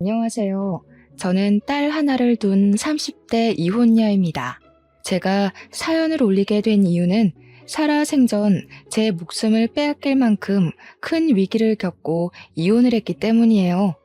안녕하세요. 저는 딸 하나를 둔 30대 이혼녀입니다. 제가 사연을 올리게 된 이유는 살아생전 제 목숨을 빼앗길 만큼 큰 위기를 겪고 이혼을 했기 때문이에요.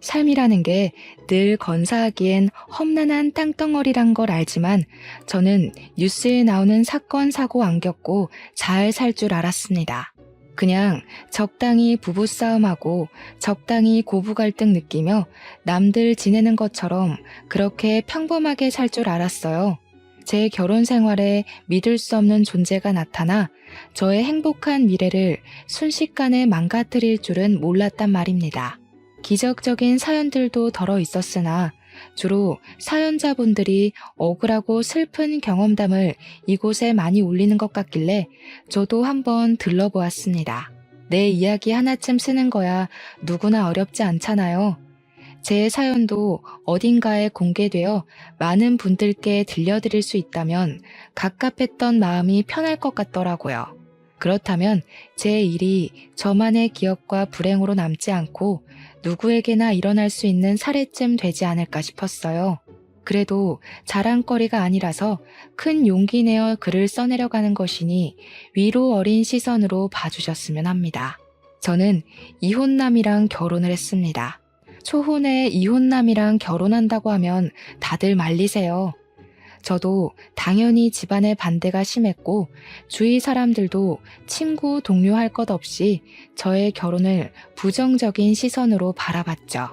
삶이라는 게 늘 건사하기엔 험난한 땅덩어리란 걸 알지만 저는 뉴스에 나오는 사건, 사고 안 겪고 잘 살 줄 알았습니다. 그냥 적당히 부부싸움하고 적당히 고부 갈등 느끼며 남들 지내는 것처럼 그렇게 평범하게 살 줄 알았어요. 제 결혼 생활에 믿을 수 없는 존재가 나타나 저의 행복한 미래를 순식간에 망가뜨릴 줄은 몰랐단 말입니다. 기적적인 사연들도 덜어 있었으나 주로 사연자분들이 억울하고 슬픈 경험담을 이곳에 많이 올리는 것 같길래 저도 한번 들러보았습니다. 내 이야기 하나쯤 쓰는 거야 누구나 어렵지 않잖아요. 제 사연도 어딘가에 공개되어 많은 분들께 들려드릴 수 있다면 갑갑했던 마음이 편할 것 같더라고요. 그렇다면 제 일이 저만의 기억과 불행으로 남지 않고 누구에게나 일어날 수 있는 사례쯤 되지 않을까 싶었어요. 그래도 자랑거리가 아니라서 큰 용기 내어 글을 써내려가는 것이니 위로 어린 시선으로 봐주셨으면 합니다. 저는 이혼남이랑 결혼을 했습니다. 초혼에 이혼남이랑 결혼한다고 하면 다들 말리세요. 저도 당연히 집안의 반대가 심했고 주위 사람들도 친구, 동료 할 것 없이 저의 결혼을 부정적인 시선으로 바라봤죠.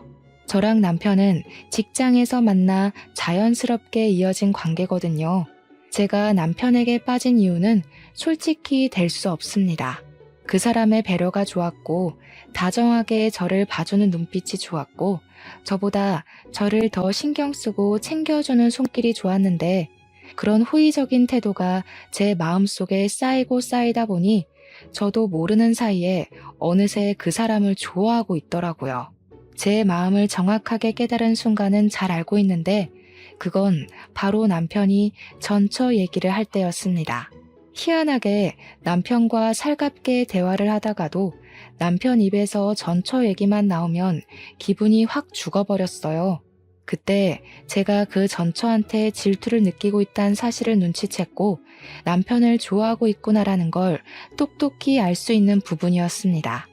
저랑 남편은 직장에서 만나 자연스럽게 이어진 관계거든요. 제가 남편에게 빠진 이유는 솔직히 될 수 없습니다. 그 사람의 배려가 좋았고 다정하게 저를 봐주는 눈빛이 좋았고 저보다 저를 더 신경 쓰고 챙겨주는 손길이 좋았는데 그런 호의적인 태도가 제 마음속에 쌓이고 쌓이다 보니 저도 모르는 사이에 어느새 그 사람을 좋아하고 있더라고요. 제 마음을 정확하게 깨달은 순간은 잘 알고 있는데 그건 바로 남편이 전처 얘기를 할 때였습니다. 희한하게 남편과 살갑게 대화를 하다가도 남편 입에서 전처 얘기만 나오면 기분이 확 죽어버렸어요. 그때 제가 그 전처한테 질투를 느끼고 있다는 사실을 눈치챘고 남편을 좋아하고 있구나라는 걸 똑똑히 알 수 있는 부분이었습니다.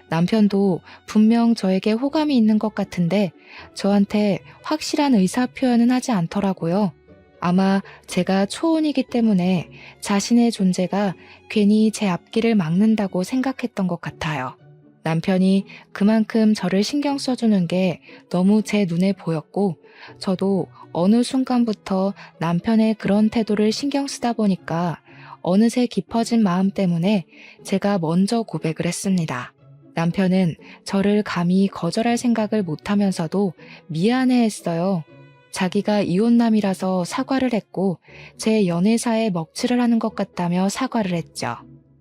남편도 분명 저에게 호감이 있는 것 같은데 저한테 확실한 의사표현은 하지 않더라고요. 아마 제가 초혼이기 때문에 자신의 존재가 괜히 제 앞길을 막는다고 생각했던 것 같아요. 남편이 그만큼 저를 신경 써주는 게 너무 제 눈에 보였고 저도 어느 순간부터 남편의 그런 태도를 신경 쓰다 보니까 어느새 깊어진 마음 때문에 제가 먼저 고백을 했습니다. 남편은 저를 감히 거절할 생각을 못하면서도 미안해했어요. 자기가 이혼남이라서 사과를 했고 제 연애사에 먹칠을 하는 것 같다며 사과를 했죠.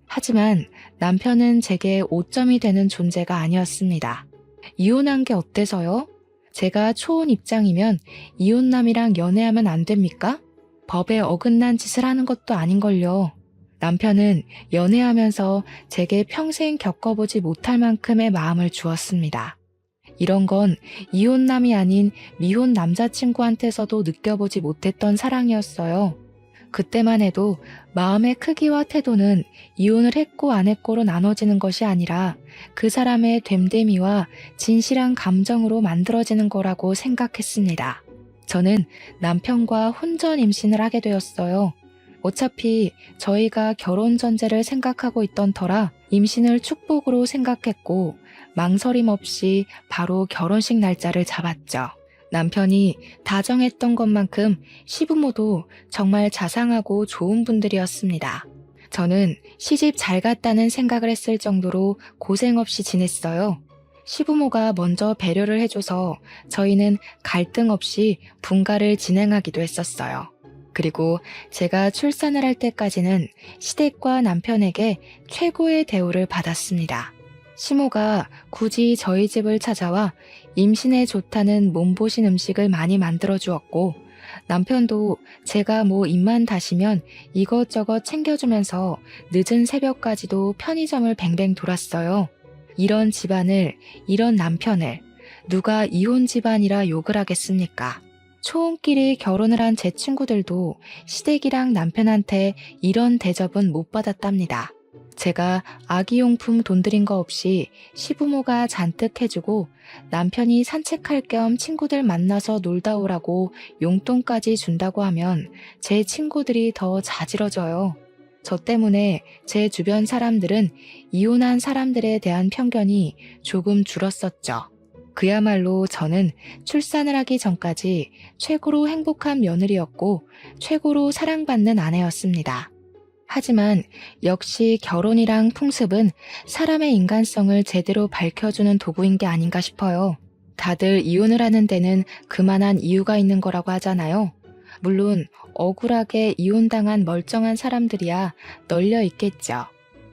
하지만 남편은 제게 오점이 되는 존재가 아니었습니다. 이혼한 게 어때서요? 제가 초혼 입장이면 이혼남이랑 연애하면 안 됩니까? 법에 어긋난 짓을 하는 것도 아닌걸요. 남편은 연애하면서 제게 평생 겪어보지 못할 만큼의 마음을 주었습니다. 이런 건 이혼남이 아닌 미혼 남자친구한테서도 느껴보지 못했던 사랑이었어요. 그때만 해도 마음의 크기와 태도는 이혼을 했고 안 했고로 나눠지는 것이 아니라 그 사람의 됨됨이와 진실한 감정으로 만들어지는 거라고 생각했습니다. 저는 남편과 혼전 임신을 하게 되었어요. 어차피 저희가 결혼 전제를 생각하고 있던 터라 임신을 축복으로 생각했고 망설임 없이 바로 결혼식 날짜를 잡았죠. 남편이 다정했던 것만큼 시부모도 정말 자상하고 좋은 분들이었습니다. 저는 시집 잘 갔다는 생각을 했을 정도로 고생 없이 지냈어요. 시부모가 먼저 배려를 해줘서 저희는 갈등 없이 분가를 진행하기도 했었어요. 그리고 제가 출산을 할 때까지는 시댁과 남편에게 최고의 대우를 받았습니다. 시모가 굳이 저희 집을 찾아와 임신에 좋다는 몸보신 음식을 많이 만들어 주었고 남편도 제가 뭐 입만 다시면 이것저것 챙겨주면서 늦은 새벽까지도 편의점을 뱅뱅 돌았어요. 이런 집안을, 이런 남편을 누가 이혼 집안이라 욕을 하겠습니까? 초혼끼리 결혼을 한 제 친구들도 시댁이랑 남편한테 이런 대접은 못 받았답니다. 제가 아기용품 돈 들인 거 없이 시부모가 잔뜩 해주고 남편이 산책할 겸 친구들 만나서 놀다 오라고 용돈까지 준다고 하면 제 친구들이 더 자지러져요. 저 때문에 제 주변 사람들은 이혼한 사람들에 대한 편견이 조금 줄었었죠. 그야말로 저는 출산을 하기 전까지 최고로 행복한 며느리였고 최고로 사랑받는 아내였습니다. 하지만 역시 결혼이랑 풍습은 사람의 인간성을 제대로 밝혀주는 도구인 게 아닌가 싶어요. 다들 이혼을 하는 데는 그만한 이유가 있는 거라고 하잖아요. 물론 억울하게 이혼당한 멀쩡한 사람들이야 널려 있겠죠.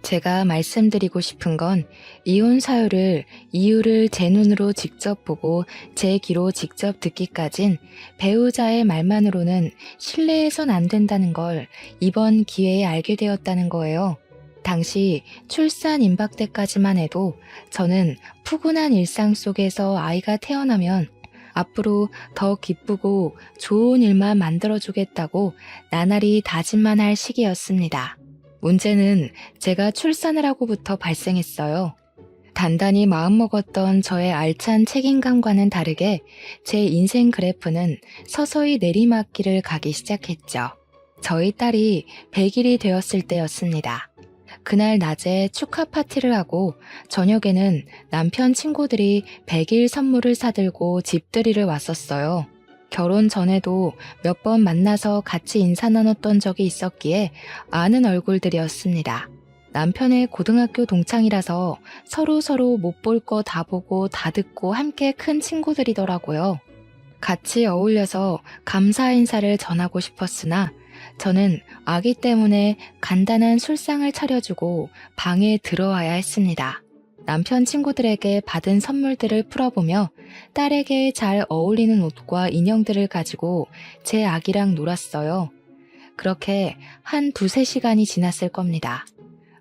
제가 말씀드리고 싶은 건 이혼 사유를 이유를 제 눈으로 직접 보고 제 귀로 직접 듣기까진 배우자의 말만으로는 신뢰해선 안 된다는 걸 이번 기회에 알게 되었다는 거예요. 당시 출산 임박 때까지만 해도 저는 푸근한 일상 속에서 아이가 태어나면 앞으로 더 기쁘고 좋은 일만 만들어주겠다고 나날이 다짐만 할 시기였습니다. 문제는 제가 출산을 하고부터 발생했어요. 단단히 마음먹었던 저의 알찬 책임감과는 다르게 제 인생 그래프는 서서히 내리막길을 가기 시작했죠. 저희 딸이 100일이 되었을 때였습니다. 그날 낮에 축하 파티를 하고 저녁에는 남편 친구들이 100일 선물을 사들고 집들이를 왔었어요. 결혼 전에도 몇 번 만나서 같이 인사 나눴던 적이 있었기에 아는 얼굴들이었습니다. 남편의 고등학교 동창이라서 서로 못 볼 거 다 보고 다 듣고 함께 큰 친구들이더라고요. 같이 어울려서 감사 인사를 전하고 싶었으나 저는 아기 때문에 간단한 술상을 차려주고 방에 들어와야 했습니다. 남편 친구들에게 받은 선물들을 풀어보며 딸에게 잘 어울리는 옷과 인형들을 가지고 제 아기랑 놀았어요. 그렇게 한 2-3시간이 지났을 겁니다.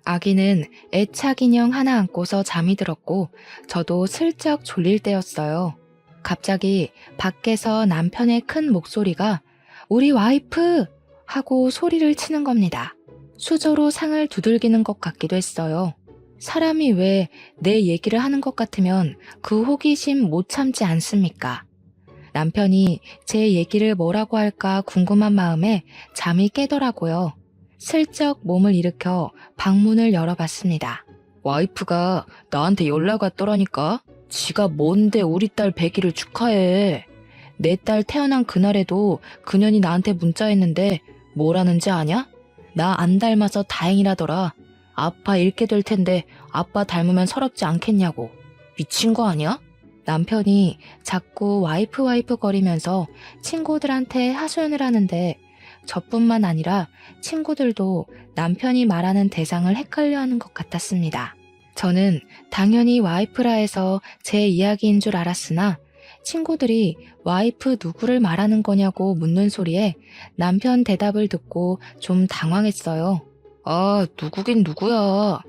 아기는 애착 인형 하나 안고서 잠이 들었고 저도 슬쩍 졸릴 때였어요. 갑자기 밖에서 남편의 큰 목소리가 "우리 와이프!" 하고 소리를 치는 겁니다. 수저로 상을 두들기는 것 같기도 했어요. 사람이 왜 내 얘기를 하는 것 같으면 그 호기심 못 참지 않습니까? 남편이 제 얘기를 뭐라고 할까 궁금한 마음에 잠이 깨더라고요. 슬쩍 몸을 일으켜 방문을 열어봤습니다. 와이프가 나한테 연락 왔더라니까. 지가 뭔데 우리 딸 100일을 축하해. 내 딸 태어난 그날에도 그년이 나한테 문자했는데 뭐라는지 아냐? 나 안 닮아서 다행이라더라. 아빠 잃게 될 텐데 아빠 닮으면 서럽지 않겠냐고. 미친 거 아니야? 남편이 자꾸 와이프 거리면서 친구들한테 하소연을 하는데 저뿐만 아니라 친구들도 남편이 말하는 대상을 헷갈려하는 것 같았습니다. 저는 당연히 와이프라 해서 제 이야기인 줄 알았으나 친구들이 와이프 누구를 말하는 거냐고 묻는 소리에 남편 대답을 듣고 좀 당황했어요. 아, 누구긴 누구야.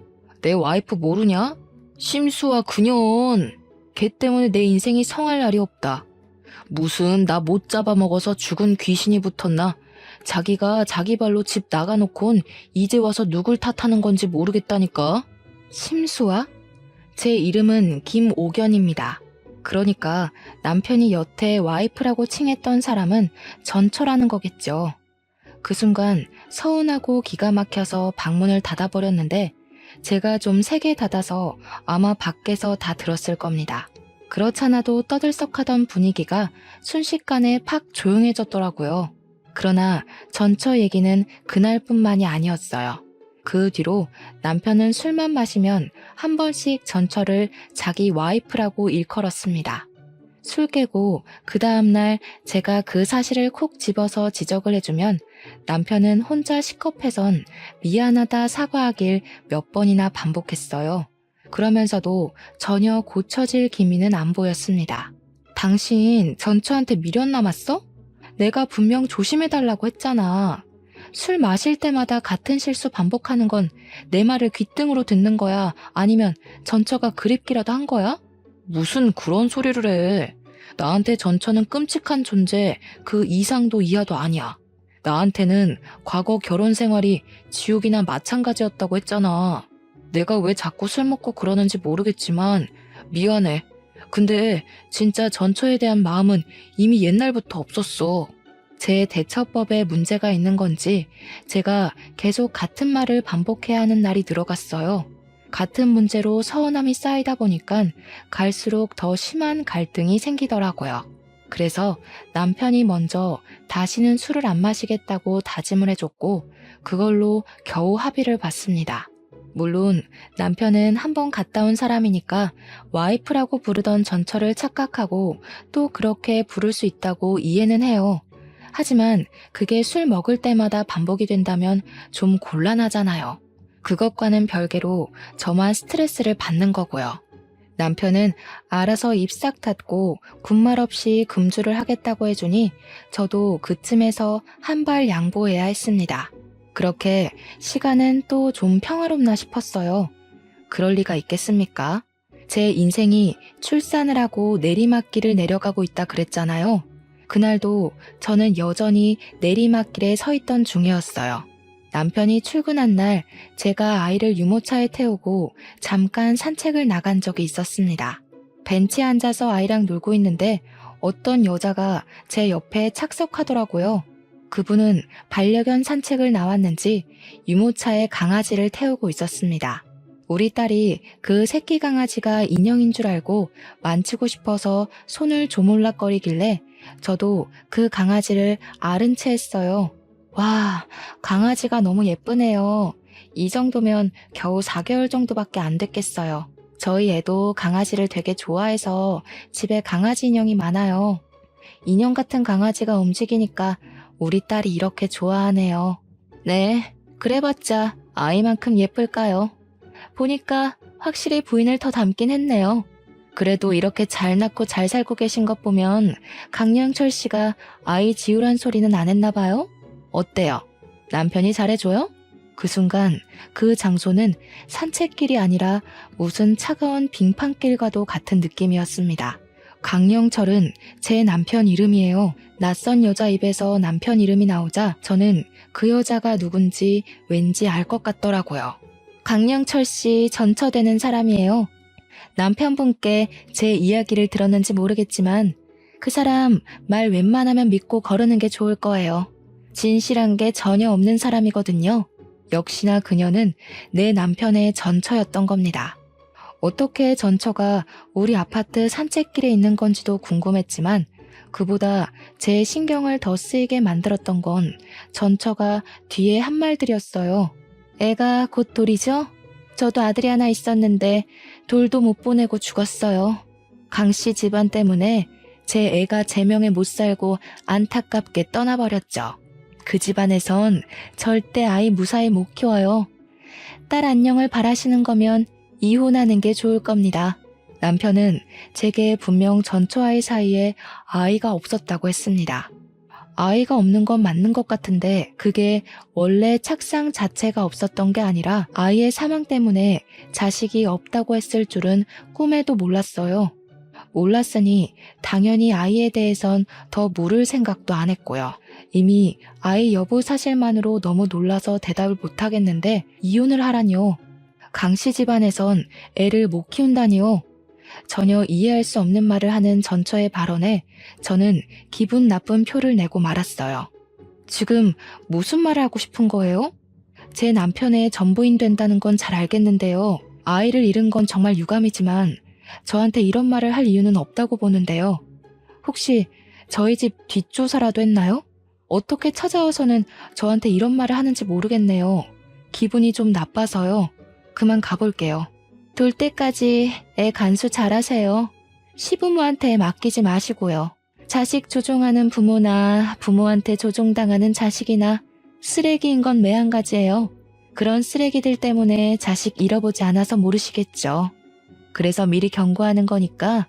내 와이프 모르냐? 심수와 그년. 걔 때문에 내 인생이 성할 날이 없다. 무슨 나 못 잡아먹어서 죽은 귀신이 붙었나? 자기가 자기 발로 집 나가놓곤 이제 와서 누굴 탓하는 건지 모르겠다니까. 심수아? 제 이름은 김옥연입니다. 그러니까 남편이 여태 와이프라고 칭했던 사람은 전처라는 거겠죠. 그 순간 서운하고 기가 막혀서 방문을 닫아버렸는데 제가 좀 세게 닫아서 아마 밖에서 다 들었을 겁니다. 그렇잖아도 떠들썩하던 분위기가 순식간에 팍 조용해졌더라고요. 그러나 전처 얘기는 그날뿐만이 아니었어요. 그 뒤로 남편은 술만 마시면 한 번씩 전처를 자기 와이프라고 일컬었습니다. 술 깨고 그 다음날 제가 그 사실을 콕 집어서 지적을 해주면 남편은 혼자 식겁해선 미안하다 사과하길 몇 번이나 반복했어요. 그러면서도 전혀 고쳐질 기미는 안 보였습니다. 당신 전처한테 미련 남았어? 내가 분명 조심해달라고 했잖아. 술 마실 때마다 같은 실수 반복하는 건 내 말을 귓등으로 듣는 거야? 아니면 전처가 그립기라도 한 거야? 무슨 그런 소리를 해. 나한테 전처는 끔찍한 존재, 그 이상도 이하도 아니야. 나한테는 과거 결혼 생활이 지옥이나 마찬가지였다고 했잖아. 내가 왜 자꾸 술 먹고 그러는지 모르겠지만 미안해. 근데 진짜 전처에 대한 마음은 이미 옛날부터 없었어. 제 대처법에 문제가 있는 건지 제가 계속 같은 말을 반복해야 하는 날이 늘어갔어요. 같은 문제로 서운함이 쌓이다 보니까 갈수록 더 심한 갈등이 생기더라고요. 그래서 남편이 먼저 다시는 술을 안 마시겠다고 다짐을 해줬고 그걸로 겨우 합의를 봤습니다. 물론 남편은 한번 갔다 온 사람이니까 와이프라고 부르던 전처를 착각하고 또 그렇게 부를 수 있다고 이해는 해요. 하지만 그게 술 먹을 때마다 반복이 된다면 좀 곤란하잖아요. 그것과는 별개로 저만 스트레스를 받는 거고요. 남편은 알아서 입 싹 닫고 군말 없이 금주를 하겠다고 해주니 저도 그쯤에서 한 발 양보해야 했습니다. 그렇게 시간은 또 좀 평화롭나 싶었어요. 그럴 리가 있겠습니까? 제 인생이 출산을 하고 내리막길을 내려가고 있다 그랬잖아요. 그날도 저는 여전히 내리막길에 서 있던 중이었어요. 남편이 출근한 날 제가 아이를 유모차에 태우고 잠깐 산책을 나간 적이 있었습니다. 벤치에 앉아서 아이랑 놀고 있는데 어떤 여자가 제 옆에 착석하더라고요. 그분은 반려견 산책을 나왔는지 유모차에 강아지를 태우고 있었습니다. 우리 딸이 그 새끼 강아지가 인형인 줄 알고 만지고 싶어서 손을 조물락거리길래 저도 그 강아지를 아른 채 했어요. 와, 강아지가 너무 예쁘네요. 이 정도면 겨우 4개월 정도밖에 안 됐겠어요. 저희 애도 강아지를 되게 좋아해서 집에 강아지 인형이 많아요. 인형 같은 강아지가 움직이니까 우리 딸이 이렇게 좋아하네요. 네, 그래봤자 아이만큼 예쁠까요? 보니까 확실히 부인을 더 닮긴 했네요. 그래도 이렇게 잘 낳고 잘 살고 계신 것 보면 강영철 씨가 아이 지우란 소리는 안 했나 봐요? 어때요? 남편이 잘해줘요? 그 순간 그 장소는 산책길이 아니라 무슨 차가운 빙판길과도 같은 느낌이었습니다. 강영철은 제 남편 이름이에요. 낯선 여자 입에서 남편 이름이 나오자 저는 그 여자가 누군지 왠지 알 것 같더라고요. 강영철 씨 전처되는 사람이에요. 남편분께 제 이야기를 들었는지 모르겠지만 그 사람 말 웬만하면 믿고 거르는 게 좋을 거예요. 진실한 게 전혀 없는 사람이거든요. 역시나 그녀는 내 남편의 전처였던 겁니다. 어떻게 전처가 우리 아파트 산책길에 있는 건지도 궁금했지만 그보다 제 신경을 더 쓰이게 만들었던 건 전처가 뒤에 한 말들이었어요. 애가 곧 돌이죠? 저도 아들이 하나 있었는데 돌도 못 보내고 죽었어요. 강씨 집안 때문에 제 애가 제 명에 못 살고 안타깝게 떠나버렸죠. 그 집안에선 절대 아이 무사히 못 키워요. 딸 안녕을 바라시는 거면 이혼하는 게 좋을 겁니다. 남편은 제게 분명 전처아이 사이에 아이가 없었다고 했습니다. 아이가 없는 건 맞는 것 같은데 그게 원래 착상 자체가 없었던 게 아니라 아이의 사망 때문에 자식이 없다고 했을 줄은 꿈에도 몰랐어요. 몰랐으니 당연히 아이에 대해선 더 물을 생각도 안 했고요. 이미 아이 여부 사실만으로 너무 놀라서 대답을 못하겠는데 이혼을 하라니요. 강씨 집안에선 애를 못 키운다니요. 전혀 이해할 수 없는 말을 하는 전처의 발언에 저는 기분 나쁜 표를 내고 말았어요. 지금 무슨 말을 하고 싶은 거예요? 제 남편의 전부인 된다는 건 잘 알겠는데요. 아이를 잃은 건 정말 유감이지만 저한테 이런 말을 할 이유는 없다고 보는데요. 혹시 저희 집 뒷조사라도 했나요? 어떻게 찾아와서는 저한테 이런 말을 하는지 모르겠네요. 기분이 좀 나빠서요. 그만 가볼게요. 돌 때까지 애 간수 잘하세요. 시부모한테 맡기지 마시고요. 자식 조종하는 부모나 부모한테 조종당하는 자식이나 쓰레기인 건 매한가지예요. 그런 쓰레기들 때문에 자식 잃어보지 않아서 모르시겠죠. 그래서 미리 경고하는 거니까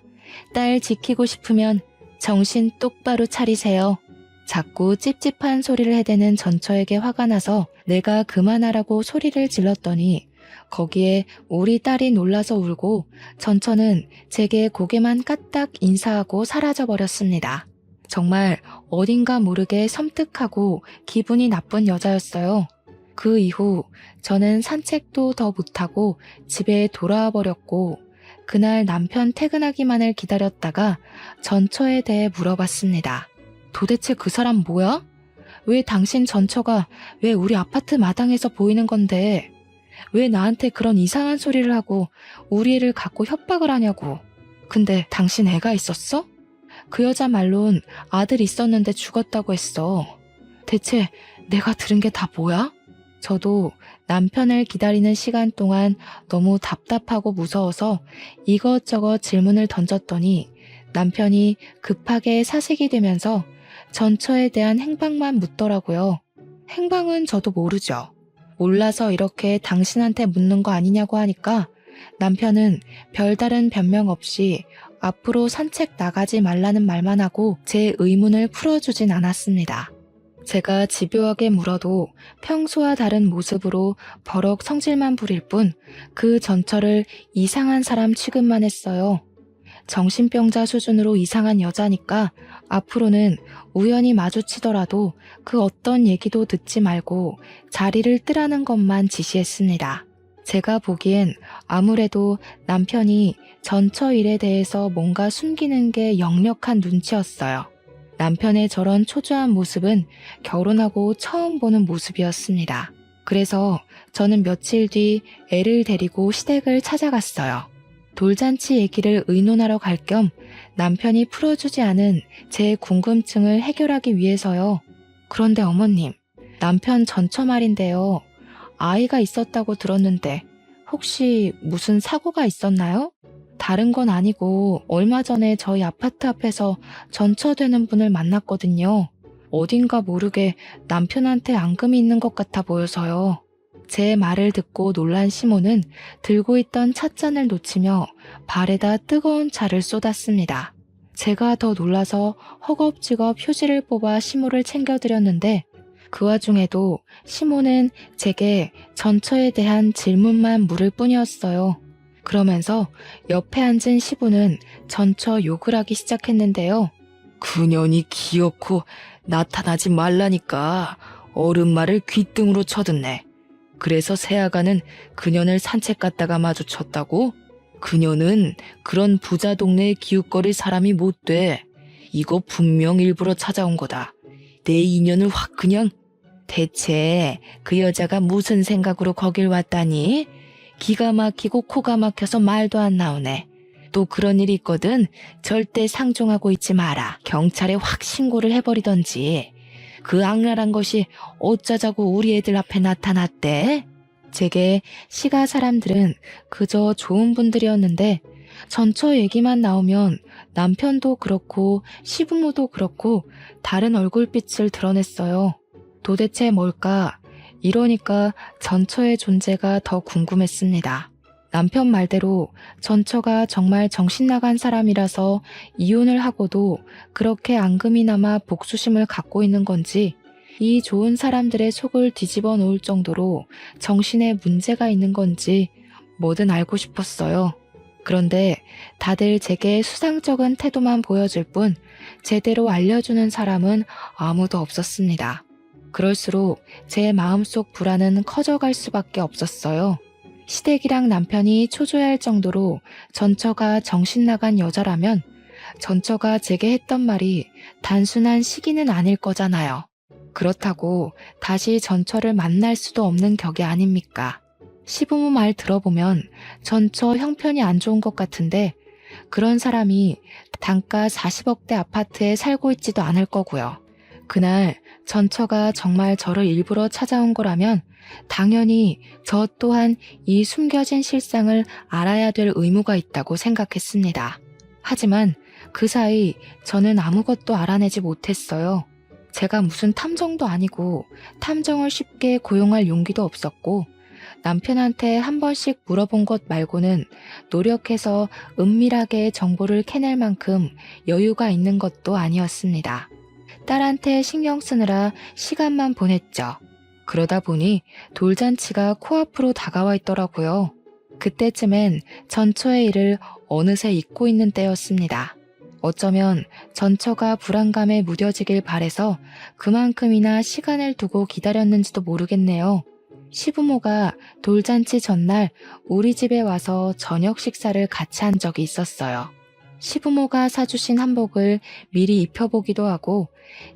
딸 지키고 싶으면 정신 똑바로 차리세요. 자꾸 찝찝한 소리를 해대는 전처에게 화가 나서 내가 그만하라고 소리를 질렀더니 거기에 우리 딸이 놀라서 울고 전처는 제게 고개만 까딱 인사하고 사라져버렸습니다. 정말 어딘가 모르게 섬뜩하고 기분이 나쁜 여자였어요. 그 이후 저는 산책도 더 못하고 집에 돌아와 버렸고 그날 남편 퇴근하기만을 기다렸다가 전처에 대해 물어봤습니다. 도대체 그 사람 뭐야? 왜 당신 전처가 왜 우리 아파트 마당에서 보이는 건데 왜 나한테 그런 이상한 소리를 하고 우리 애를 갖고 협박을 하냐고. 근데 당신 애가 있었어? 그 여자 말론 아들 있었는데 죽었다고 했어. 대체 내가 들은 게 다 뭐야? 저도 남편을 기다리는 시간 동안 너무 답답하고 무서워서 이것저것 질문을 던졌더니 남편이 급하게 사색이 되면서 전처에 대한 행방만 묻더라고요. 행방은 저도 모르죠. 몰라서 이렇게 당신한테 묻는 거 아니냐고 하니까 남편은 별다른 변명 없이 앞으로 산책 나가지 말라는 말만 하고 제 의문을 풀어주진 않았습니다. 제가 집요하게 물어도 평소와 다른 모습으로 버럭 성질만 부릴 뿐 그 전처를 이상한 사람 취급만 했어요. 정신병자 수준으로 이상한 여자니까 앞으로는 우연히 마주치더라도 그 어떤 얘기도 듣지 말고 자리를 뜨라는 것만 지시했습니다. 제가 보기엔 아무래도 남편이 전처 일에 대해서 뭔가 숨기는 게 역력한 눈치였어요. 남편의 저런 초조한 모습은 결혼하고 처음 보는 모습이었습니다. 그래서 저는 며칠 뒤 애를 데리고 시댁을 찾아갔어요. 돌잔치 얘기를 의논하러 갈 겸 남편이 풀어주지 않은 제 궁금증을 해결하기 위해서요. 그런데 어머님, 남편 전처 말인데요. 아이가 있었다고 들었는데 혹시 무슨 사고가 있었나요? 다른 건 아니고 얼마 전에 저희 아파트 앞에서 전처되는 분을 만났거든요. 어딘가 모르게 남편한테 앙금이 있는 것 같아 보여서요. 제 말을 듣고 놀란 시모는 들고 있던 찻잔을 놓치며 발에다 뜨거운 차를 쏟았습니다. 제가 더 놀라서 허겁지겁 휴지를 뽑아 시모를 챙겨드렸는데 그 와중에도 시모는 제게 전처에 대한 질문만 물을 뿐이었어요. 그러면서 옆에 앉은 시부는 전처 욕을 하기 시작했는데요. 그년이 기어코 나타나지 말라니까 어른 말을 귓등으로 쳐듣네. 그래서 새아가는 그년을 산책 갔다가 마주쳤다고? 그년은 그런 부자 동네에 기웃거릴 사람이 못 돼. 이거 분명 일부러 찾아온 거다. 내 인연을 확 그냥. 대체 그 여자가 무슨 생각으로 거길 왔다니? 기가 막히고 코가 막혀서 말도 안 나오네. 또 그런 일이 있거든 절대 상종하고 있지 마라. 경찰에 확 신고를 해버리던지. 그 악랄한 것이 어쩌자고 우리 애들 앞에 나타났대? 제게 시가 사람들은 그저 좋은 분들이었는데 전처 얘기만 나오면 남편도 그렇고 시부모도 그렇고 다른 얼굴빛을 드러냈어요. 도대체 뭘까? 이러니까 전처의 존재가 더 궁금했습니다. 남편 말대로 전처가 정말 정신나간 사람이라서 이혼을 하고도 그렇게 앙금이 남아 복수심을 갖고 있는 건지 이 좋은 사람들의 속을 뒤집어 놓을 정도로 정신에 문제가 있는 건지 뭐든 알고 싶었어요. 그런데 다들 제게 수상쩍은 태도만 보여줄 뿐 제대로 알려주는 사람은 아무도 없었습니다. 그럴수록 제 마음속 불안은 커져갈 수밖에 없었어요. 시댁이랑 남편이 초조해할 정도로 전처가 정신나간 여자라면 전처가 제게 했던 말이 단순한 시기는 아닐 거잖아요. 그렇다고 다시 전처를 만날 수도 없는 격이 아닙니까? 시부모 말 들어보면 전처 형편이 안 좋은 것 같은데 그런 사람이 단가 40억대 아파트에 살고 있지도 않을 거고요. 그날 전처가 정말 저를 일부러 찾아온 거라면 당연히 저 또한 이 숨겨진 실상을 알아야 될 의무가 있다고 생각했습니다. 하지만 그 사이 저는 아무것도 알아내지 못했어요. 제가 무슨 탐정도 아니고 탐정을 쉽게 고용할 용기도 없었고 남편한테 한 번씩 물어본 것 말고는 노력해서 은밀하게 정보를 캐낼 만큼 여유가 있는 것도 아니었습니다. 딸한테 신경 쓰느라 시간만 보냈죠. 그러다 보니 돌잔치가 코앞으로 다가와 있더라고요. 그때쯤엔 전처의 일을 어느새 잊고 있는 때였습니다. 어쩌면 전처가 불안감에 무뎌지길 바래서 그만큼이나 시간을 두고 기다렸는지도 모르겠네요. 시부모가 돌잔치 전날 우리 집에 와서 저녁 식사를 같이 한 적이 있었어요. 시부모가 사주신 한복을 미리 입혀보기도 하고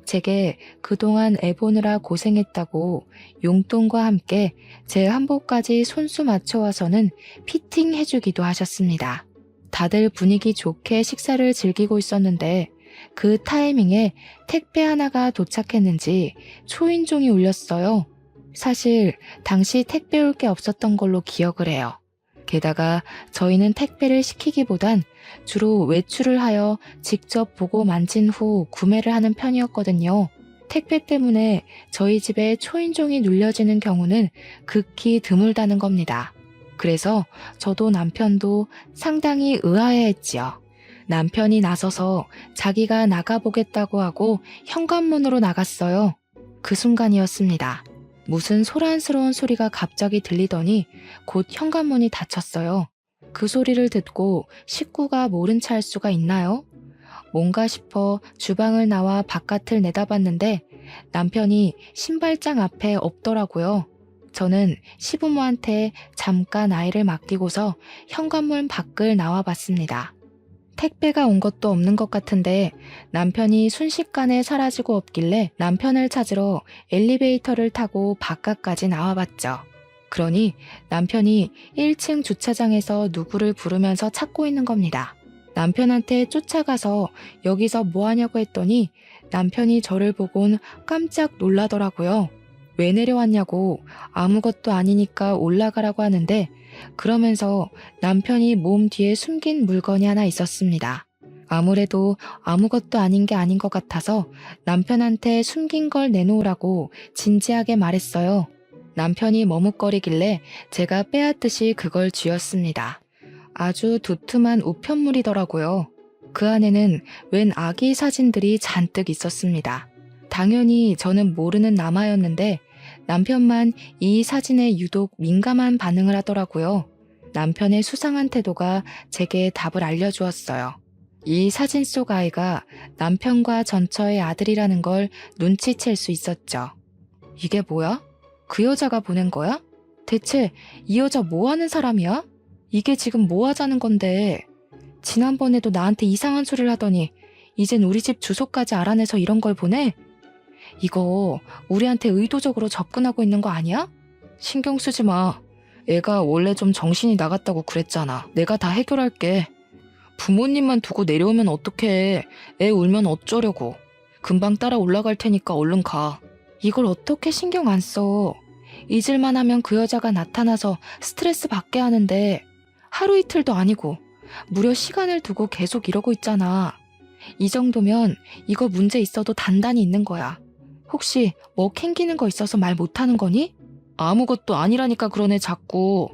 제게 그동안 애 보느라 고생했다고 용돈과 함께 제 한복까지 손수 맞춰와서는 피팅해주기도 하셨습니다. 다들 분위기 좋게 식사를 즐기고 있었는데 그 타이밍에 택배 하나가 도착했는지 초인종이 울렸어요. 사실 당시 택배 올 게 없었던 걸로 기억을 해요. 게다가 저희는 택배를 시키기보단 주로 외출을 하여 직접 보고 만진 후 구매를 하는 편이었거든요. 택배 때문에 저희 집에 초인종이 눌려지는 경우는 극히 드물다는 겁니다. 그래서 저도 남편도 상당히 의아해했지요. 남편이 나서서 자기가 나가보겠다고 하고 현관문으로 나갔어요. 그 순간이었습니다. 무슨 소란스러운 소리가 갑자기 들리더니 곧 현관문이 닫혔어요. 그 소리를 듣고 식구가 모른 체 할 수가 있나요? 뭔가 싶어 주방을 나와 바깥을 내다봤는데 남편이 신발장 앞에 없더라고요. 저는 시부모한테 잠깐 아이를 맡기고서 현관문 밖을 나와봤습니다. 택배가 온 것도 없는 것 같은데 남편이 순식간에 사라지고 없길래 남편을 찾으러 엘리베이터를 타고 바깥까지 나와봤죠. 그러니 남편이 1층 주차장에서 누구를 부르면서 찾고 있는 겁니다. 남편한테 쫓아가서 여기서 뭐 하냐고 했더니 남편이 저를 보곤 깜짝 놀라더라고요. 왜 내려왔냐고 아무것도 아니니까 올라가라고 하는데 그러면서 남편이 몸 뒤에 숨긴 물건이 하나 있었습니다. 아무래도 아무것도 아닌 게 아닌 것 같아서 남편한테 숨긴 걸 내놓으라고 진지하게 말했어요. 남편이 머뭇거리길래 제가 빼앗듯이 그걸 쥐었습니다. 아주 두툼한 우편물이더라고요. 그 안에는 웬 아기 사진들이 잔뜩 있었습니다. 당연히 저는 모르는 남아였는데 남편만 이 사진에 유독 민감한 반응을 하더라고요. 남편의 수상한 태도가 제게 답을 알려주었어요. 이 사진 속 아이가 남편과 전처의 아들이라는 걸 눈치챌 수 있었죠. 이게 뭐야? 그 여자가 보낸 거야? 대체 이 여자 뭐 하는 사람이야? 이게 지금 뭐 하자는 건데? 지난번에도 나한테 이상한 소리를 하더니 이젠 우리 집 주소까지 알아내서 이런 걸 보내? 이거 우리한테 의도적으로 접근하고 있는 거 아니야? 신경 쓰지 마. 애가 원래 좀 정신이 나갔다고 그랬잖아. 내가 다 해결할게. 부모님만 두고 내려오면 어떡해. 애 울면 어쩌려고. 금방 따라 올라갈 테니까 얼른 가. 이걸 어떻게 신경 안 써. 잊을만 하면 그 여자가 나타나서 스트레스 받게 하는데 하루 이틀도 아니고 무려 시간을 두고 계속 이러고 있잖아. 이 정도면 이거 문제 있어도 단단히 있는 거야. 혹시 뭐 캥기는 거 있어서 말 못하는 거니? 아무것도 아니라니까 그러네 자꾸.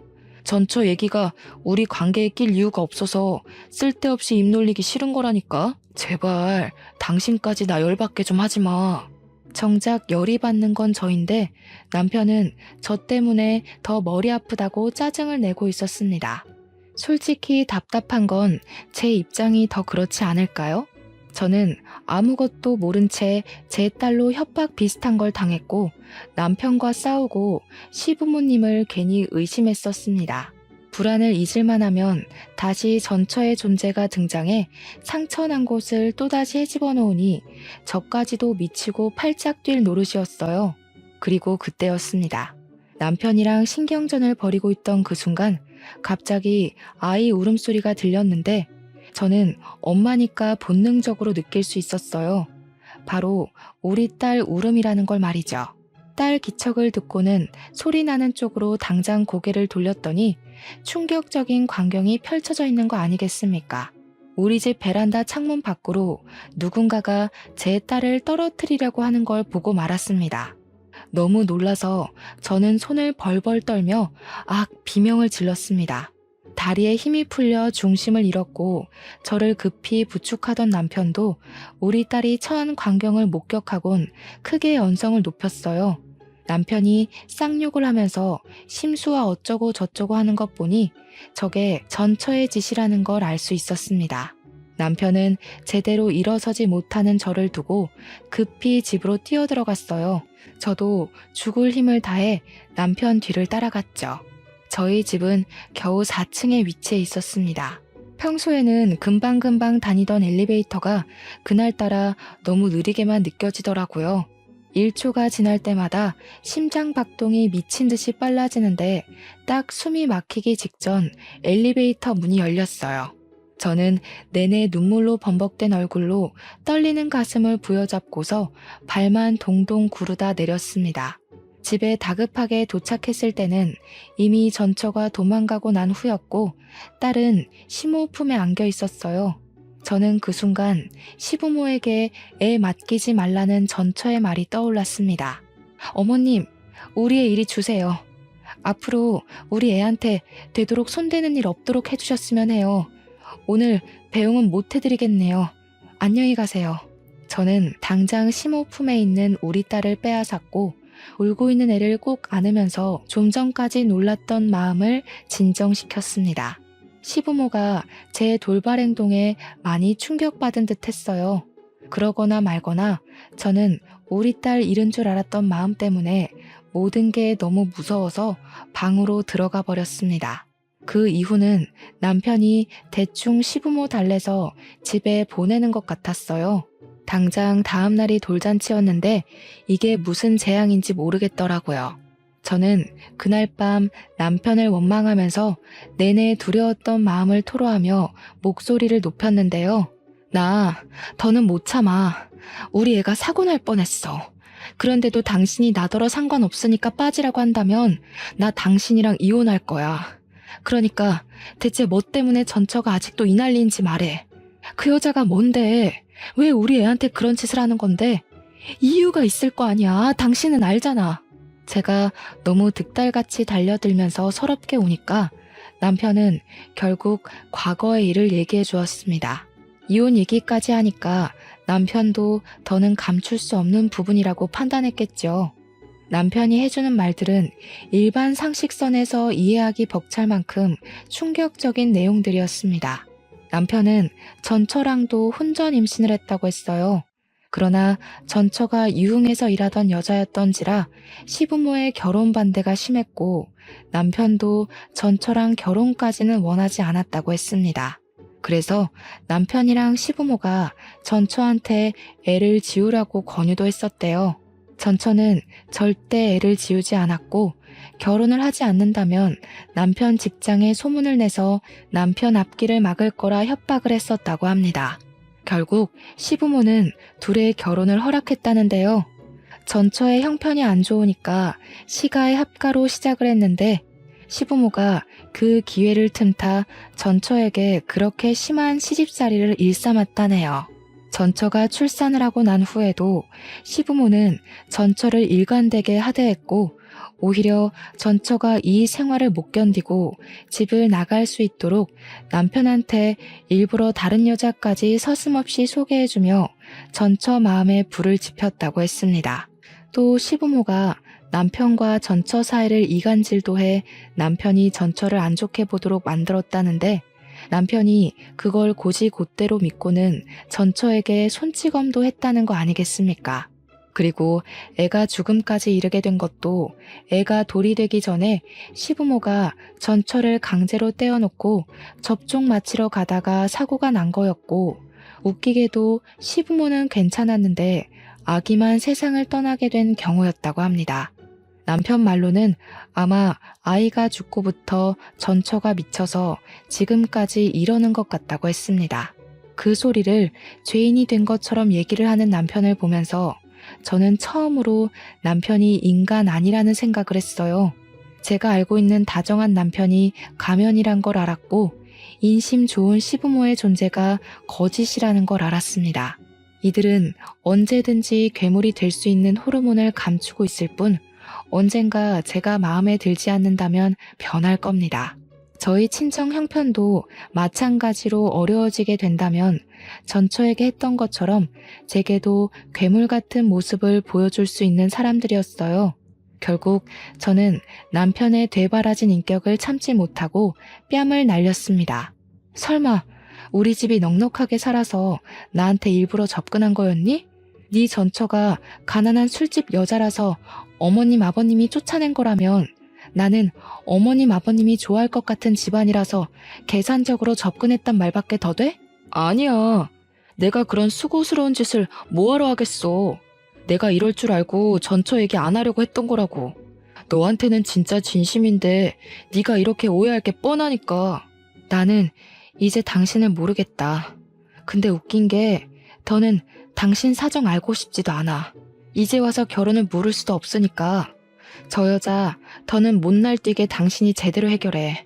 전처 얘기가 우리 관계에 낄 이유가 없어서 쓸데없이 입 놀리기 싫은 거라니까. 제발 당신까지 나 열받게 좀 하지 마. 정작 열이 받는 건 저인데 남편은 저 때문에 더 머리 아프다고 짜증을 내고 있었습니다. 솔직히 답답한 건 제 입장이 더 그렇지 않을까요? 저는 아무것도 모른 채 제 딸로 협박 비슷한 걸 당했고 남편과 싸우고 시부모님을 괜히 의심했었습니다. 불안을 잊을만 하면 다시 전처의 존재가 등장해 상처난 곳을 또다시 헤집어 놓으니 저까지도 미치고 팔짝 뛸 노릇이었어요. 그리고 그때였습니다. 남편이랑 신경전을 벌이고 있던 그 순간 갑자기 아이 울음소리가 들렸는데 저는 엄마니까 본능적으로 느낄 수 있었어요. 바로 우리 딸 울음이라는 걸 말이죠. 딸 기척을 듣고는 소리 나는 쪽으로 당장 고개를 돌렸더니 충격적인 광경이 펼쳐져 있는 거 아니겠습니까? 우리 집 베란다 창문 밖으로 누군가가 제 딸을 떨어뜨리려고 하는 걸 보고 말았습니다. 너무 놀라서 저는 손을 벌벌 떨며 비명을 질렀습니다. 다리에 힘이 풀려 중심을 잃었고 저를 급히 부축하던 남편도 우리 딸이 처한 광경을 목격하곤 크게 언성을 높였어요. 남편이 쌍욕을 하면서 심수와 어쩌고 저쩌고 하는 것 보니 저게 전처의 짓이라는 걸 알 수 있었습니다. 남편은 제대로 일어서지 못하는 저를 두고 급히 집으로 뛰어들어갔어요. 저도 죽을 힘을 다해 남편 뒤를 따라갔죠. 저희 집은 겨우 4층에 위치해 있었습니다. 평소에는 금방금방 다니던 엘리베이터가 그날따라 너무 느리게만 느껴지더라고요. 1초가 지날 때마다 심장 박동이 미친 듯이 빨라지는데 딱 숨이 막히기 직전 엘리베이터 문이 열렸어요. 저는 내내 눈물로 범벅된 얼굴로 떨리는 가슴을 부여잡고서 발만 동동 구르다 내렸습니다. 집에 다급하게 도착했을 때는 이미 전처가 도망가고 난 후였고 딸은 시모 품에 안겨 있었어요. 저는 그 순간 시부모에게 애 맡기지 말라는 전처의 말이 떠올랐습니다. 어머님, 우리의 이리 주세요. 앞으로 우리 애한테 되도록 손대는 일 없도록 해주셨으면 해요. 오늘 배웅은 못 해드리겠네요. 안녕히 가세요. 저는 당장 시모 품에 있는 우리 딸을 빼앗았고 울고 있는 애를 꼭 안으면서 좀 전까지 놀랐던 마음을 진정시켰습니다. 시부모가 제 돌발 행동에 많이 충격받은 듯 했어요. 그러거나 말거나 저는 우리 딸 잃은 줄 알았던 마음 때문에 모든 게 너무 무서워서 방으로 들어가 버렸습니다. 그 이후는 남편이 대충 시부모 달래서 집에 보내는 것 같았어요. 당장 다음 날이 돌잔치였는데 이게 무슨 재앙인지 모르겠더라고요. 저는 그날 밤 남편을 원망하면서 내내 두려웠던 마음을 토로하며 목소리를 높였는데요. 나 더는 못 참아. 우리 애가 사고 날 뻔했어. 그런데도 당신이 나더러 상관없으니까 빠지라고 한다면 나 당신이랑 이혼할 거야. 그러니까 대체 뭐 때문에 전처가 아직도 이 난리인지 말해. 그 여자가 뭔데? 왜 우리 애한테 그런 짓을 하는 건데? 이유가 있을 거 아니야. 당신은 알잖아. 제가 너무 득달같이 달려들면서 서럽게 우니까 남편은 결국 과거의 일을 얘기해 주었습니다. 이혼 얘기까지 하니까 남편도 더는 감출 수 없는 부분이라고 판단했겠죠. 남편이 해주는 말들은 일반 상식선에서 이해하기 벅찰 만큼 충격적인 내용들이었습니다. 남편은 전처랑도 혼전 임신을 했다고 했어요. 그러나 전처가 유흥에서 일하던 여자였던지라 시부모의 결혼 반대가 심했고 남편도 전처랑 결혼까지는 원하지 않았다고 했습니다. 그래서 남편이랑 시부모가 전처한테 애를 지우라고 권유도 했었대요. 전처는 절대 애를 지우지 않았고 결혼을 하지 않는다면 남편 직장에 소문을 내서 남편 앞길을 막을 거라 협박을 했었다고 합니다. 결국 시부모는 둘의 결혼을 허락했다는데요. 전처의 형편이 안 좋으니까 시가의 합가로 시작을 했는데 시부모가 그 기회를 틈타 전처에게 그렇게 심한 시집살이를 일삼았다네요. 전처가 출산을 하고 난 후에도 시부모는 전처를 일관되게 하대했고 오히려 전처가 이 생활을 못 견디고 집을 나갈 수 있도록 남편한테 일부러 다른 여자까지 서슴없이 소개해주며 전처 마음에 불을 지폈다고 했습니다. 또 시부모가 남편과 전처 사이를 이간질도 해 남편이 전처를 안 좋게 보도록 만들었다는데 남편이 그걸 곧이곧대로 믿고는 전처에게 손찌검도 했다는 거 아니겠습니까? 그리고 애가 죽음까지 이르게 된 것도 애가 돌이 되기 전에 시부모가 전처를 강제로 떼어놓고 접종 마치러 가다가 사고가 난 거였고 웃기게도 시부모는 괜찮았는데 아기만 세상을 떠나게 된 경우였다고 합니다. 남편 말로는 아마 아이가 죽고부터 전처가 미쳐서 지금까지 이러는 것 같다고 했습니다. 그 소리를 죄인이 된 것처럼 얘기를 하는 남편을 보면서 저는 처음으로 남편이 인간 아니라는 생각을 했어요. 제가 알고 있는 다정한 남편이 가면이란 걸 알았고 인심 좋은 시부모의 존재가 거짓이라는 걸 알았습니다. 이들은 언제든지 괴물이 될 수 있는 호르몬을 감추고 있을 뿐 언젠가 제가 마음에 들지 않는다면 변할 겁니다. 저희 친정 형편도 마찬가지로 어려워지게 된다면 전처에게 했던 것처럼 제게도 괴물 같은 모습을 보여줄 수 있는 사람들이었어요. 결국 저는 남편의 되바라진 인격을 참지 못하고 뺨을 날렸습니다. 설마 우리 집이 넉넉하게 살아서 나한테 일부러 접근한 거였니? 네 전처가 가난한 술집 여자라서 어머님 아버님이 쫓아낸 거라면 나는 어머님 아버님이 좋아할 것 같은 집안이라서 계산적으로 접근했단 말밖에 더 돼? 아니야. 내가 그런 수고스러운 짓을 뭐하러 하겠어. 내가 이럴 줄 알고 전처 얘기 안 하려고 했던 거라고. 너한테는 진짜 진심인데 네가 이렇게 오해할 게 뻔하니까. 나는 이제 당신을 모르겠다. 근데 웃긴 게 더는 당신 사정 알고 싶지도 않아. 이제 와서 결혼을 물을 수도 없으니까. 저 여자 더는 못 날뛰게 당신이 제대로 해결해.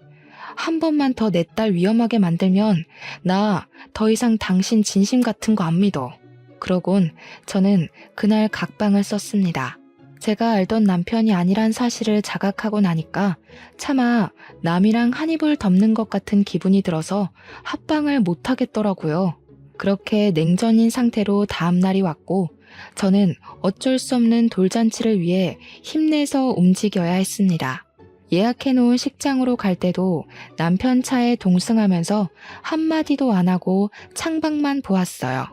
한 번만 더 내 딸 위험하게 만들면 나 더 이상 당신 진심 같은 거 안 믿어. 그러곤 저는 그날 각방을 썼습니다. 제가 알던 남편이 아니란 사실을 자각하고 나니까 차마 남이랑 한 입을 덮는 것 같은 기분이 들어서 합방을 못 하겠더라고요. 그렇게 냉전인 상태로 다음날이 왔고 저는 어쩔 수 없는 돌잔치를 위해 힘내서 움직여야 했습니다. 예약해놓은 식장으로 갈 때도 남편 차에 동승하면서 한마디도 안 하고 창밖만 보았어요.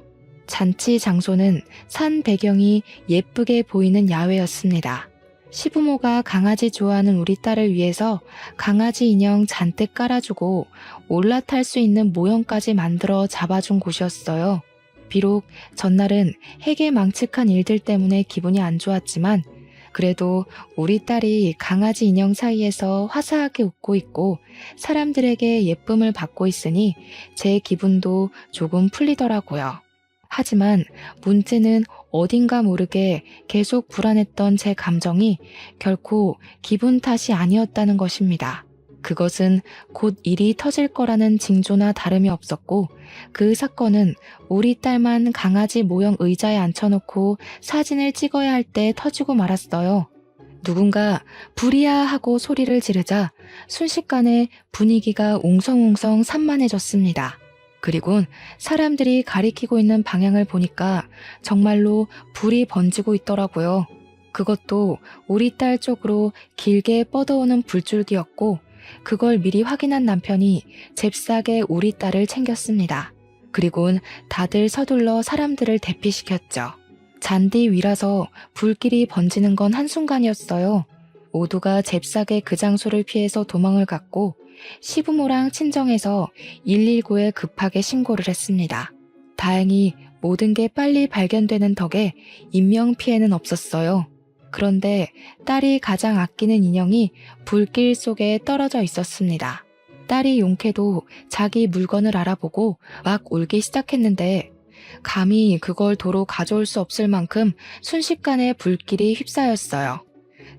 잔치 장소는 산 배경이 예쁘게 보이는 야외였습니다. 시부모가 강아지 좋아하는 우리 딸을 위해서 강아지 인형 잔뜩 깔아주고 올라탈 수 있는 모형까지 만들어 잡아준 곳이었어요. 비록 전날은 해괴망측한 일들 때문에 기분이 안 좋았지만 그래도 우리 딸이 강아지 인형 사이에서 화사하게 웃고 있고 사람들에게 예쁨을 받고 있으니 제 기분도 조금 풀리더라고요. 하지만 문제는 어딘가 모르게 계속 불안했던 제 감정이 결코 기분 탓이 아니었다는 것입니다. 그것은 곧 일이 터질 거라는 징조나 다름이 없었고 그 사건은 우리 딸만 강아지 모형 의자에 앉혀놓고 사진을 찍어야 할 때 터지고 말았어요. 누군가 불이야 하고 소리를 지르자 순식간에 분위기가 웅성웅성 산만해졌습니다. 그리곤 사람들이 가리키고 있는 방향을 보니까 정말로 불이 번지고 있더라고요. 그것도 우리 딸 쪽으로 길게 뻗어오는 불줄기였고 그걸 미리 확인한 남편이 잽싸게 우리 딸을 챙겼습니다. 그리곤 다들 서둘러 사람들을 대피시켰죠. 잔디 위라서 불길이 번지는 건 한순간이었어요. 모두가 잽싸게 그 장소를 피해서 도망을 갔고 시부모랑 친정에서 119에 급하게 신고를 했습니다. 다행히 모든 게 빨리 발견되는 덕에 인명피해는 없었어요. 그런데 딸이 가장 아끼는 인형이 불길 속에 떨어져 있었습니다. 딸이 용케도 자기 물건을 알아보고 막 울기 시작했는데 감히 그걸 도로 가져올 수 없을 만큼 순식간에 불길이 휩싸였어요.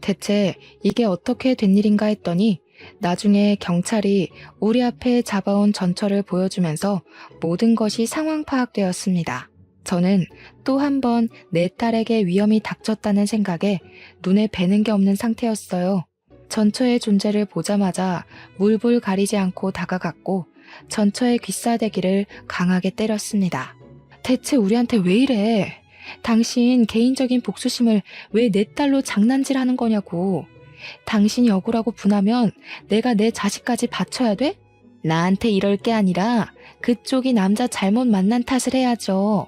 대체 이게 어떻게 된 일인가 했더니 나중에 경찰이 우리 앞에 잡아온 전처를 보여주면서 모든 것이 상황 파악되었습니다. 저는 또 한 번 내 딸에게 위험이 닥쳤다는 생각에 눈에 뵈는 게 없는 상태였어요. 전처의 존재를 보자마자 물불 가리지 않고 다가갔고 전처의 귀싸대기를 강하게 때렸습니다. 대체 우리한테 왜 이래? 당신 개인적인 복수심을 왜 내 딸로 장난질하는 거냐고. 당신이 억울하고 분하면 내가 내 자식까지 바쳐야 돼? 나한테 이럴 게 아니라 그쪽이 남자 잘못 만난 탓을 해야죠.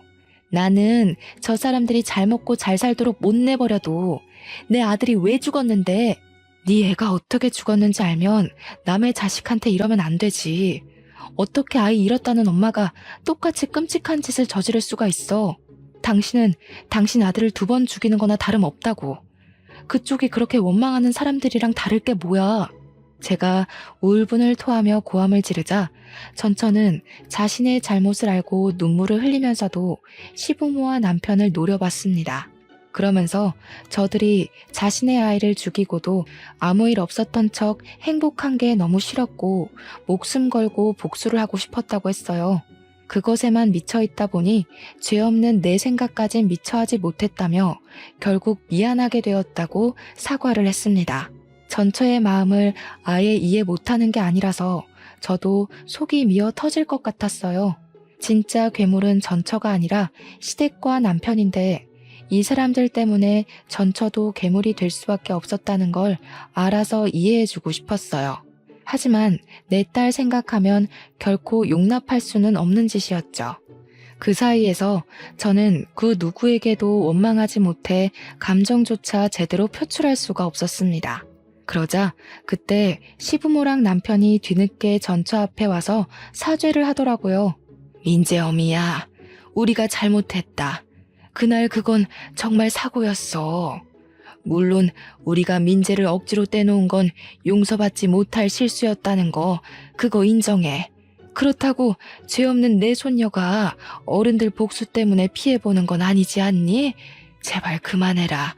나는 저 사람들이 잘 먹고 잘 살도록 못 내버려도 내 아들이 왜 죽었는데 네 애가 어떻게 죽었는지 알면 남의 자식한테 이러면 안 되지. 어떻게 아이 잃었다는 엄마가 똑같이 끔찍한 짓을 저지를 수가 있어. 당신은 당신 아들을 2번 죽이는 거나 다름없다고. 그쪽이 그렇게 원망하는 사람들이랑 다를 게 뭐야. 제가 울분을 토하며 고함을 지르자 전처는 자신의 잘못을 알고 눈물을 흘리면서도 시부모와 남편을 노려봤습니다. 그러면서 저들이 자신의 아이를 죽이고도 아무 일 없었던 척 행복한 게 너무 싫었고 목숨 걸고 복수를 하고 싶었다고 했어요. 그것에만 미쳐있다 보니 죄 없는 내 생각까진 미처하지 못했다며 결국 미안하게 되었다고 사과를 했습니다. 전처의 마음을 아예 이해 못하는 게 아니라서 저도 속이 미어 터질 것 같았어요. 진짜 괴물은 전처가 아니라 시댁과 남편인데 이 사람들 때문에 전처도 괴물이 될 수밖에 없었다는 걸 알아서 이해해주고 싶었어요. 하지만 내 딸 생각하면 결코 용납할 수는 없는 짓이었죠. 그 사이에서 저는 그 누구에게도 원망하지 못해 감정조차 제대로 표출할 수가 없었습니다. 그러자 그때 시부모랑 남편이 뒤늦게 전처 앞에 와서 사죄를 하더라고요. 민재엄이야, 우리가 잘못했다. 그날 그건 정말 사고였어. 물론 우리가 민재를 억지로 떼놓은 건 용서받지 못할 실수였다는 거, 그거 인정해. 그렇다고 죄 없는 내 손녀가 어른들 복수 때문에 피해보는 건 아니지 않니? 제발 그만해라.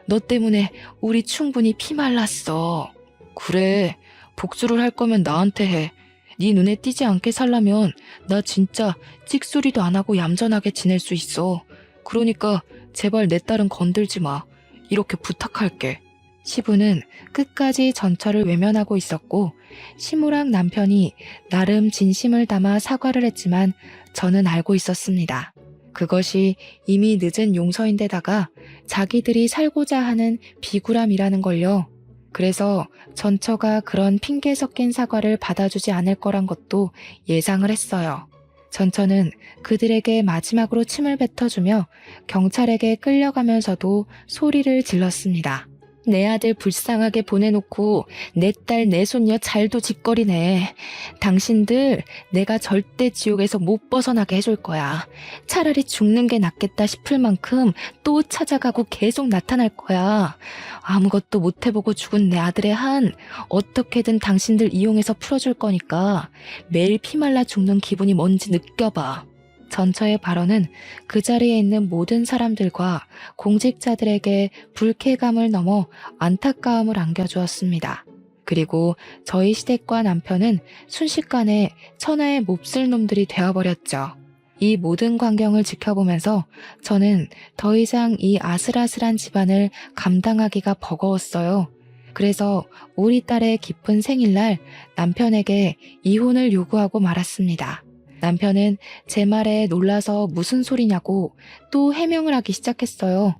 너 때문에 우리 충분히 피말랐어. 그래, 복수를 할 거면 나한테 해. 네 눈에 띄지 않게 살려면 나 진짜 찍소리도 안 하고 얌전하게 지낼 수 있어. 그러니까 제발 내 딸은 건들지 마. 이렇게 부탁할게. 시부는 끝까지 전처를 외면하고 있었고 시무랑 남편이 나름 진심을 담아 사과를 했지만 저는 알고 있었습니다. 그것이 이미 늦은 용서인데다가 자기들이 살고자 하는 비굴함이라는 걸요. 그래서 전처가 그런 핑계 섞인 사과를 받아주지 않을 거란 것도 예상을 했어요. 전처는 그들에게 마지막으로 침을 뱉어주며 경찰에게 끌려가면서도 소리를 질렀습니다. 내 아들 불쌍하게 보내놓고 내 딸 내 손녀 잘도 짓거리네. 당신들 내가 절대 지옥에서 못 벗어나게 해줄 거야. 차라리 죽는 게 낫겠다 싶을 만큼 또 찾아가고 계속 나타날 거야. 아무것도 못 해보고 죽은 내 아들의 한 어떻게든 당신들 이용해서 풀어줄 거니까 매일 피말라 죽는 기분이 뭔지 느껴봐. 전처의 발언은 그 자리에 있는 모든 사람들과 공직자들에게 불쾌감을 넘어 안타까움을 안겨주었습니다. 그리고 저희 시댁과 남편은 순식간에 천하의 몹쓸 놈들이 되어버렸죠. 이 모든 광경을 지켜보면서 저는 더 이상 이 아슬아슬한 집안을 감당하기가 버거웠어요. 그래서 우리 딸의 기쁜 생일날 남편에게 이혼을 요구하고 말았습니다. 남편은 제 말에 놀라서 무슨 소리냐고 또 해명을 하기 시작했어요.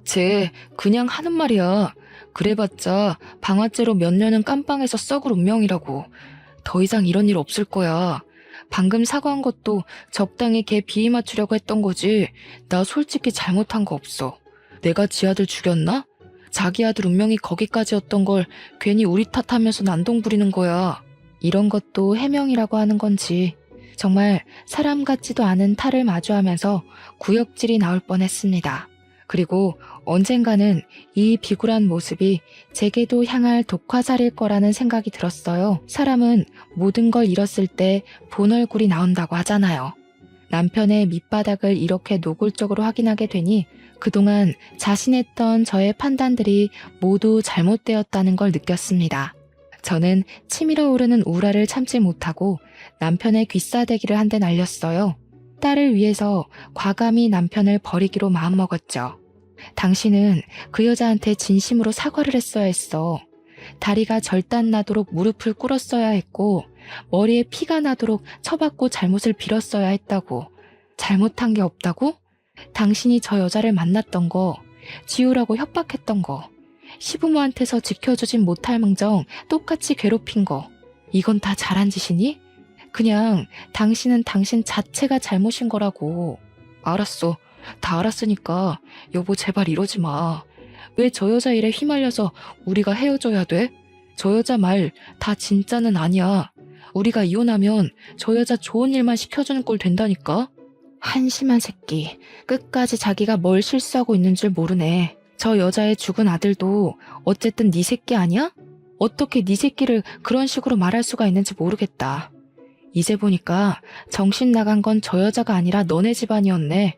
쟤 그냥 하는 말이야. 그래봤자 방아쇠로 몇 년은 깜빵에서 썩을 운명이라고. 더 이상 이런 일 없을 거야. 방금 사과한 것도 적당히 걔 비위 맞추려고 했던 거지. 나 솔직히 잘못한 거 없어. 내가 지 아들 죽였나? 자기 아들 운명이 거기까지였던 걸 괜히 우리 탓하면서 난동 부리는 거야. 이런 것도 해명이라고 하는 건지 정말 사람 같지도 않은 탈을 마주하면서 구역질이 나올 뻔했습니다. 그리고 언젠가는 이 비굴한 모습이 제게도 향할 독화살일 거라는 생각이 들었어요. 사람은 모든 걸 잃었을 때 본 얼굴이 나온다고 하잖아요. 남편의 밑바닥을 이렇게 노골적으로 확인하게 되니 그동안 자신했던 저의 판단들이 모두 잘못되었다는 걸 느꼈습니다. 저는 치밀어 오르는 우라를 참지 못하고 남편의 귀싸대기를 한 대 날렸어요. 딸을 위해서 과감히 남편을 버리기로 마음먹었죠. 당신은 그 여자한테 진심으로 사과를 했어야 했어. 다리가 절단 나도록 무릎을 꿇었어야 했고 머리에 피가 나도록 쳐받고 잘못을 빌었어야 했다고. 잘못한 게 없다고? 당신이 저 여자를 만났던 거, 지우라고 협박했던 거, 시부모한테서 지켜주진 못할 망정 똑같이 괴롭힌 거, 이건 다 잘한 짓이니? 그냥 당신은 당신 자체가 잘못인 거라고. 알았어. 다 알았으니까 여보 제발 이러지 마. 왜 저 여자 일에 휘말려서 우리가 헤어져야 돼? 저 여자 말 다 진짜는 아니야. 우리가 이혼하면 저 여자 좋은 일만 시켜주는 꼴 된다니까? 한심한 새끼. 끝까지 자기가 뭘 실수하고 있는 줄 모르네. 저 여자의 죽은 아들도 어쨌든 네 새끼 아니야? 어떻게 네 새끼를 그런 식으로 말할 수가 있는지 모르겠다. 이제 보니까 정신 나간 건 저 여자가 아니라 너네 집안이었네.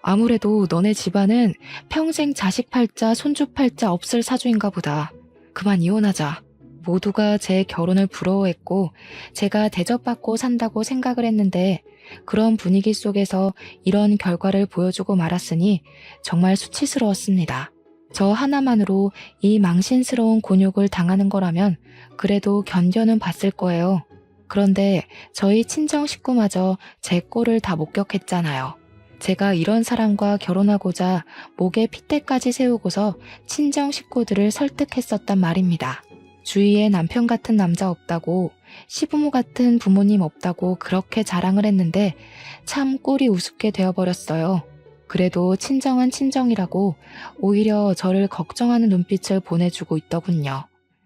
아무래도 너네 집안은 평생 자식 팔자 손주 팔자 없을 사주인가 보다. 그만 이혼하자. 모두가 제 결혼을 부러워했고 제가 대접받고 산다고 생각을 했는데 그런 분위기 속에서 이런 결과를 보여주고 말았으니 정말 수치스러웠습니다. 저 하나만으로 이 망신스러운 곤욕을 당하는 거라면 그래도 견뎌는 봤을 거예요. 그런데 저희 친정 식구마저 제 꼴을 다 목격했잖아요. 제가 이런 사람과 결혼하고자 목에 핏대까지 세우고서 친정 식구들을 설득했었단 말입니다. 주위에 남편 같은 남자 없다고, 시부모 같은 부모님 없다고 그렇게 자랑을 했는데 참 꼴이 우습게 되어버렸어요. 그래도 친정은 친정이라고 오히려 저를 걱정하는 눈빛을 보내주고 있더군요.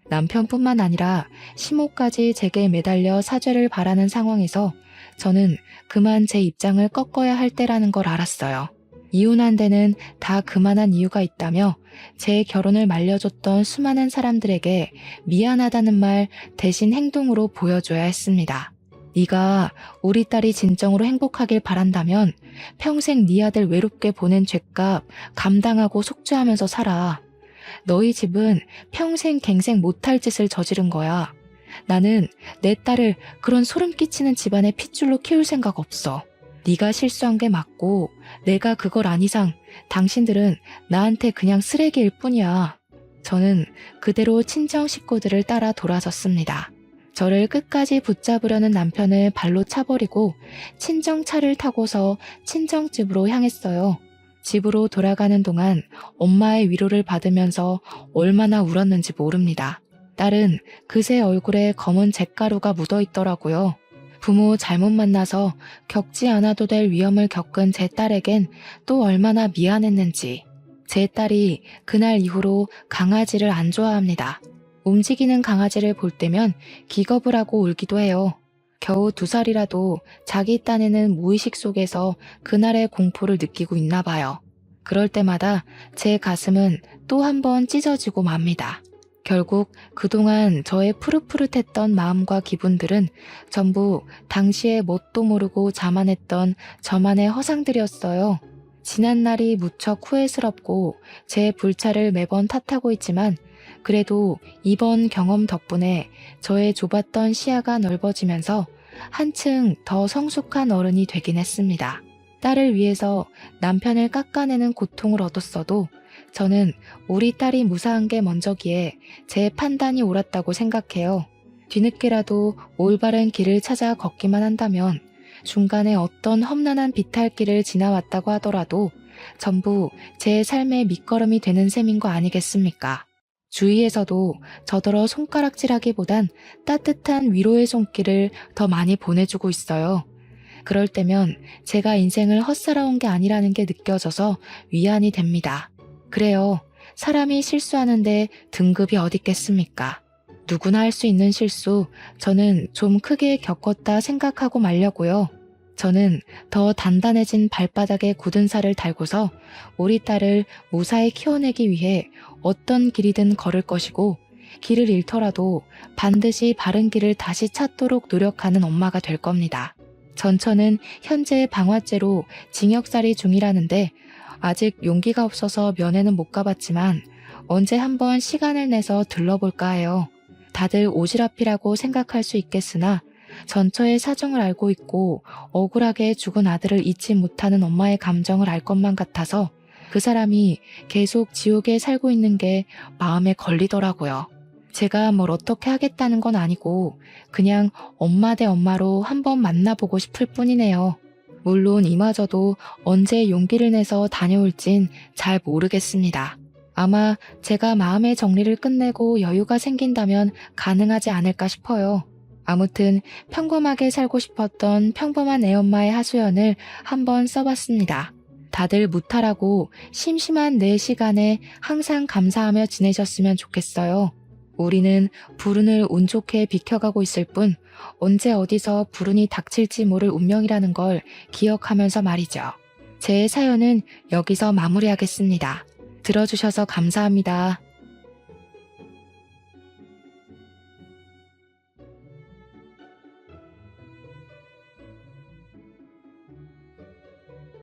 남편뿐만 아니라 시모까지 제게 매달려 사죄를 바라는 상황에서 저는 그만 제 입장을 꺾어야 할 때라는 걸 알았어요. 이혼한 데는 다 그만한 이유가 있다며 제 결혼을 말려줬던 수많은 사람들에게 미안하다는 말 대신 행동으로 보여줘야 했습니다. 네가 우리 딸이 진정으로 행복하길 바란다면 평생 네 아들 외롭게 보낸 죗값 감당하고 속죄하면서 살아. 너희 집은 평생 갱생 못할 짓을 저지른 거야. 나는 내 딸을 그런 소름 끼치는 집안의 핏줄로 키울 생각 없어. 네가 실수한 게 맞고 내가 그걸 안 이상 당신들은 나한테 그냥 쓰레기일 뿐이야. 저는 그대로 친정 식구들을 따라 돌아섰습니다. 저를 끝까지 붙잡으려는 남편을 발로 차버리고 친정차를 타고서 친정집으로 향했어요. 집으로 돌아가는 동안 엄마의 위로를 받으면서 얼마나 울었는지 모릅니다. 딸은 그새 얼굴에 검은 잿가루가 묻어있더라고요. 부모 잘못 만나서 겪지 않아도 될 위험을 겪은 제 딸에겐 또 얼마나 미안했는지. 제 딸이 그날 이후로 강아지를 안 좋아합니다. 움직이는 강아지를 볼 때면 기겁을 하고 울기도 해요. 겨우 2살이라도 자기 딴에는 무의식 속에서 그날의 공포를 느끼고 있나 봐요. 그럴 때마다 제 가슴은 또 한 번 찢어지고 맙니다. 결국 그동안 저의 푸릇푸릇했던 마음과 기분들은 전부 당시에 뭣도 모르고 자만했던 저만의 허상들이었어요. 지난 날이 무척 후회스럽고 제 불찰을 매번 탓하고 있지만 그래도 이번 경험 덕분에 저의 좁았던 시야가 넓어지면서 한층 더 성숙한 어른이 되긴 했습니다. 딸을 위해서 남편을 깎아내는 고통을 얻었어도 저는 우리 딸이 무사한 게 먼저기에 제 판단이 옳았다고 생각해요. 뒤늦게라도 올바른 길을 찾아 걷기만 한다면 중간에 어떤 험난한 비탈길을 지나왔다고 하더라도 전부 제 삶의 밑거름이 되는 셈인 거 아니겠습니까? 주위에서도 저더러 손가락질하기보단 따뜻한 위로의 손길을 더 많이 보내주고 있어요. 그럴 때면 제가 인생을 헛살아온 게 아니라는 게 느껴져서 위안이 됩니다. 그래요. 사람이 실수하는데 등급이 어디 있겠습니까? 누구나 할 수 있는 실수, 저는 좀 크게 겪었다 생각하고 말려고요. 저는 더 단단해진 발바닥에 굳은 살을 달고서 우리 딸을 무사히 키워내기 위해 어떤 길이든 걸을 것이고 길을 잃더라도 반드시 바른 길을 다시 찾도록 노력하는 엄마가 될 겁니다. 전처는 현재 방화죄로 징역살이 중이라는데 아직 용기가 없어서 면회는 못 가봤지만 언제 한번 시간을 내서 들러볼까 해요. 다들 오지랖이라고 생각할 수 있겠으나 전처의 사정을 알고 있고 억울하게 죽은 아들을 잊지 못하는 엄마의 감정을 알 것만 같아서 그 사람이 계속 지옥에 살고 있는 게 마음에 걸리더라고요. 제가 뭘 어떻게 하겠다는 건 아니고 그냥 엄마 대 엄마로 한번 만나보고 싶을 뿐이네요. 물론 이마저도 언제 용기를 내서 다녀올진 잘 모르겠습니다. 아마 제가 마음의 정리를 끝내고 여유가 생긴다면 가능하지 않을까 싶어요. 아무튼 평범하게 살고 싶었던 평범한 애엄마의 하소연을 한번 써봤습니다. 다들 무탈하고 심심한 내 시간에 항상 감사하며 지내셨으면 좋겠어요. 우리는 불운을 운 좋게 비켜가고 있을 뿐 언제 어디서 불운이 닥칠지 모를 운명이라는 걸 기억하면서 말이죠. 제 사연은 여기서 마무리하겠습니다. 들어주셔서 감사합니다.